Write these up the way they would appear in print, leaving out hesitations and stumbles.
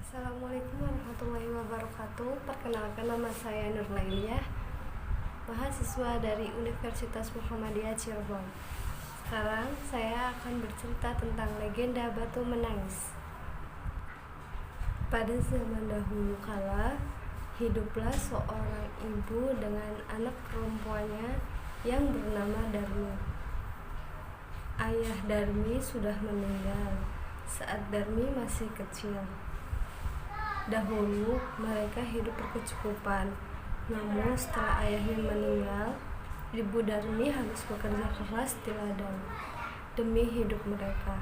Assalamualaikum warahmatullahi wabarakatuh. Perkenalkan, nama saya Nur Lailiyah, mahasiswa dari Universitas Muhammadiyah Cirebon. Sekarang saya akan bercerita tentang legenda Batu Menangis. Pada zaman dahulu kala, hiduplah seorang ibu dengan anak perempuannya yang bernama Darmi. Ayah Darmi sudah meninggal saat Darmi masih kecil. Dahulu mereka hidup berkecukupan, namun setelah ayahnya meninggal, ibu Darmi harus bekerja keras di ladang demi hidup mereka.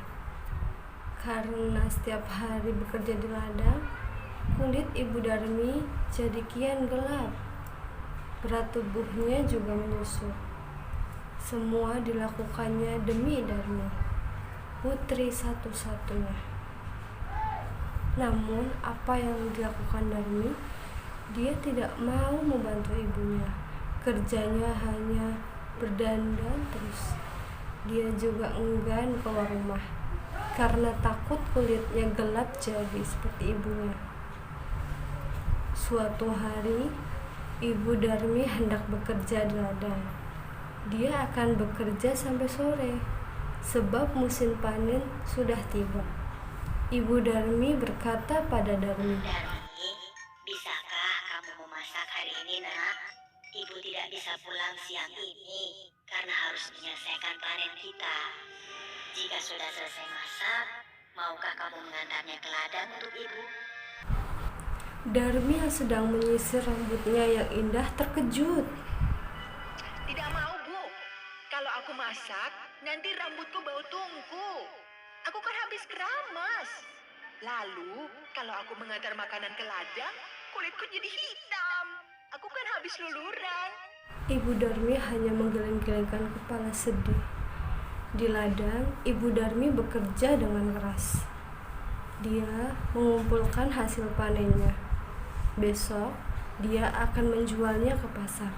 Karena setiap hari bekerja di ladang, kulit ibu Darmi jadi kian gelap. Berat tubuhnya juga menyusut. Semua dilakukannya demi Darmi, putri satu-satunya. Namun apa yang dilakukan Darmi? Dia tidak mau membantu ibunya. Kerjanya hanya berdandan terus. Dia juga enggan keluar rumah karena takut kulitnya gelap jadi seperti ibunya. Suatu hari, ibu Darmi hendak bekerja di ladang. Dia akan bekerja sampai sore sebab musim panen sudah tiba. Ibu Darmi berkata pada Darmi, "Darmi, bisakah kamu memasak hari ini, nak? Ibu tidak bisa pulang siang ini karena harus menyelesaikan panen kita. Jika sudah selesai masak, maukah kamu mengantarnya ke ladang untuk ibu?" Darmi yang sedang menyisir rambutnya yang indah terkejut. Tidak mau, Bu. Kalau aku masak, nanti rambutku bau tungku. Aku kan habis keramas. Lalu, kalau aku mengantar makanan ke ladang, kulitku jadi hitam. Aku kan habis luluran. Ibu Darmi hanya menggeleng-gelengkan kepala sedih. Di ladang, Ibu Darmi bekerja dengan keras. Dia mengumpulkan hasil panennya. Besok, dia akan menjualnya ke pasar.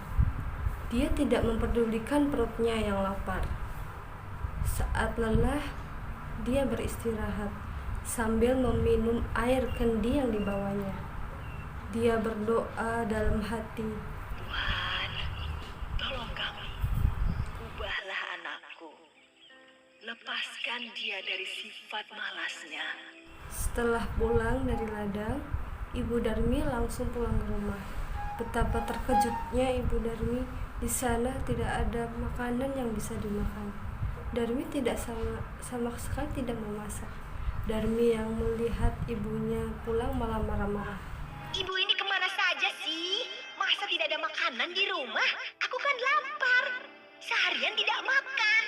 Dia tidak mempedulikan perutnya yang lapar. Saat lelah, dia beristirahat sambil meminum air kendi yang dibawanya. Dia berdoa dalam hati, Tuhan, tolong kami. Ubahlah anakku. Lepaskan dia dari sifat malasnya. Setelah pulang dari ladang, Ibu Darmi langsung pulang ke rumah. Betapa terkejutnya Ibu Darmi, di sana tidak ada makanan yang bisa dimakan. Darmi tidak sama sekali tidak memasak. Darmi yang melihat ibunya pulang malah marah-marah. Ibu ini kemana saja sih? Masa tidak ada makanan di rumah? Aku kan lapar. Seharian tidak makan.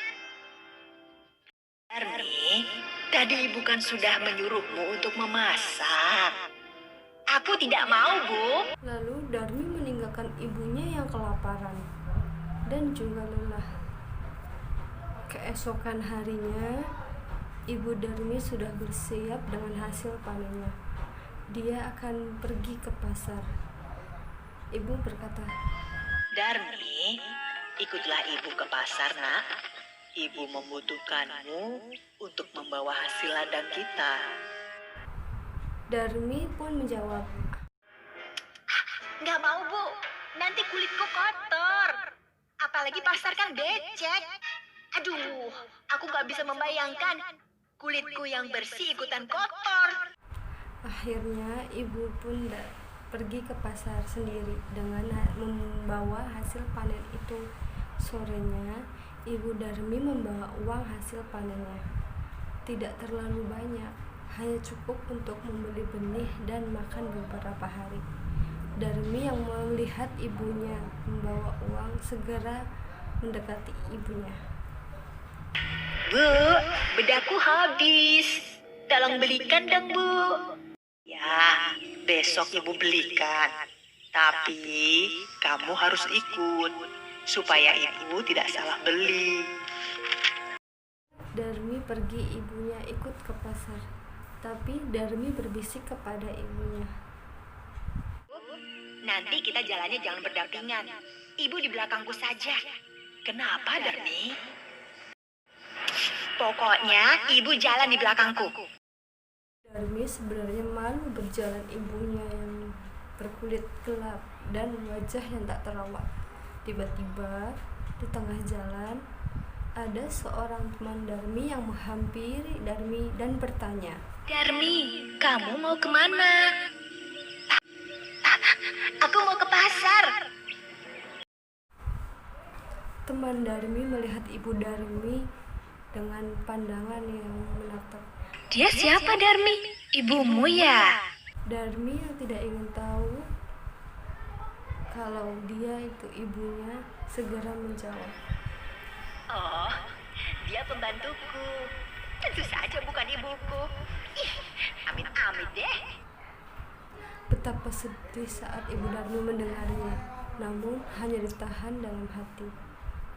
Darmi, tadi ibu kan sudah menyuruhmu untuk memasak. Aku tidak mau, Bu. Lalu Darmi meninggalkan ibunya yang kelaparan dan juga lelah. Keesokan harinya, Ibu Darmi sudah bersiap dengan hasil panennya. Dia akan pergi ke pasar. Ibu berkata, Darmi, ikutlah ibu ke pasar, nak. Ibu membutuhkanmu untuk membawa hasil ladang kita. Darmi pun menjawab, Nggak mau, Bu. Nanti kulitku kotor. Apalagi pasar kan becek. Aduh, aku nggak bisa membayangkan kulitku yang bersih ikutan kotor. akhirnya ibu pun pergi ke pasar sendiri dengan membawa hasil panen itu. Sorenya, Ibu Darmi membawa uang hasil panennya. Tidak terlalu banyak, hanya cukup untuk membeli benih dan makan beberapa hari. Darmi yang melihat ibunya membawa uang segera mendekati ibunya. Bu, bedakku habis. Tolong belikan dong, Bu. Ya, besok ibu belikan. Tapi kamu harus ikut supaya ibu tidak salah beli. Darmi pergi, ibunya ikut ke pasar. Tapi Darmi berbisik kepada ibunya. Nanti kita jalannya jangan berdampingan. Ibu di belakangku saja. Kenapa, Darmi? Pokoknya ibu jalan di belakangku. Darmi sebenarnya malu berjalan ibunya yang berkulit gelap dan wajah yang tak terawat. Tiba-tiba di tengah jalan ada seorang teman Darmi yang menghampiri Darmi dan bertanya, Darmi, kamu mau kemana? Aku mau ke pasar. Teman Darmi melihat ibu Darmi dengan pandangan yang menatap. Dia siapa, Darmi? Ibumu ya? Darmi yang tidak ingin tahu kalau dia itu ibunya segera menjawab, Oh, dia pembantuku. Tentu saja bukan ibuku. Ih, amit-amit deh. betapa sedih saat ibu Darmi mendengarnya, namun hanya ditahan dalam hati.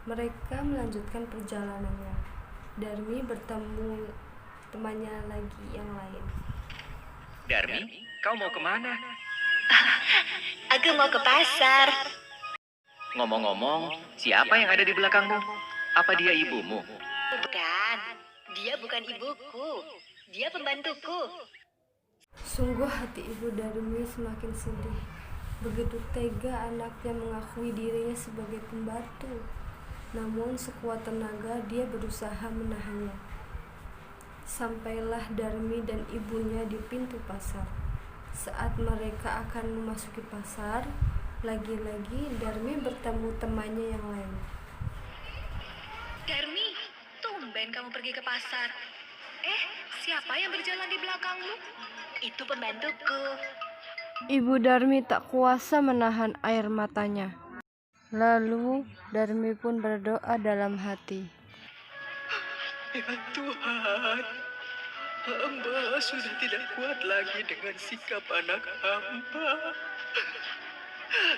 Mereka melanjutkan perjalanannya. Darmi bertemu temannya lagi yang lain. Darmi, kau mau kemana? Aku mau ke pasar. Ngomong-ngomong, siapa yang ada di belakangmu? Apa dia ibumu? Bukan, dia bukan ibuku. Dia pembantuku. Sungguh hati ibu Darmi semakin sedih. Begitu tega anaknya mengakui dirinya sebagai pembantu. Namun sekuat tenaga dia berusaha menahannya. Sampailah Darmi dan ibunya di pintu pasar. Saat mereka akan memasuki pasar, lagi-lagi Darmi bertemu temannya yang lain. Darmi, tumben kamu pergi ke pasar. Siapa yang berjalan di belakangmu? Itu pembantuku. Ibu Darmi tak kuasa menahan air matanya. Lalu Darmi pun berdoa dalam hati. Ya Tuhan, hamba sudah tidak kuat lagi dengan sikap anak hamba.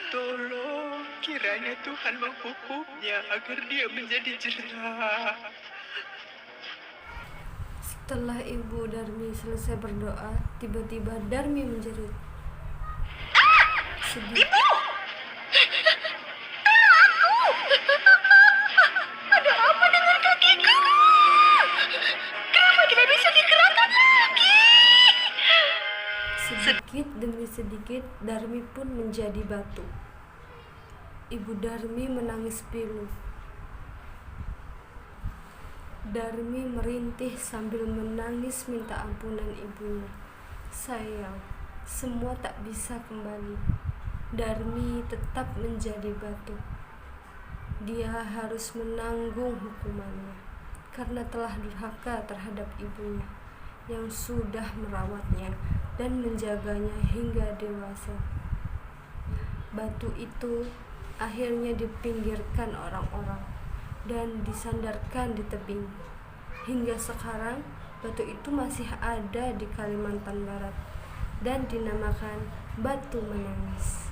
Tolong kiranya Tuhan menghukumnya agar dia menjadi jerah. Setelah ibu Darmi selesai berdoa, tiba-tiba Darmi menjerit. Sedih. Ada apa dengan kakiku? Kenapa tidak bisa digerakkan lagi? Sedikit demi sedikit Darmi pun menjadi batu. Ibu Darmi menangis pilu. Darmi merintih sambil menangis minta ampunan ibunya. Sayang, semua tak bisa kembali. Darmi tetap menjadi batu. Dia harus menanggung hukumannya karena telah durhaka terhadap ibunya yang sudah merawatnya dan menjaganya hingga dewasa. Batu itu akhirnya dipinggirkan orang-orang dan disandarkan di tebing. Hingga sekarang batu itu masih ada di Kalimantan Barat dan dinamakan Batu Menangis.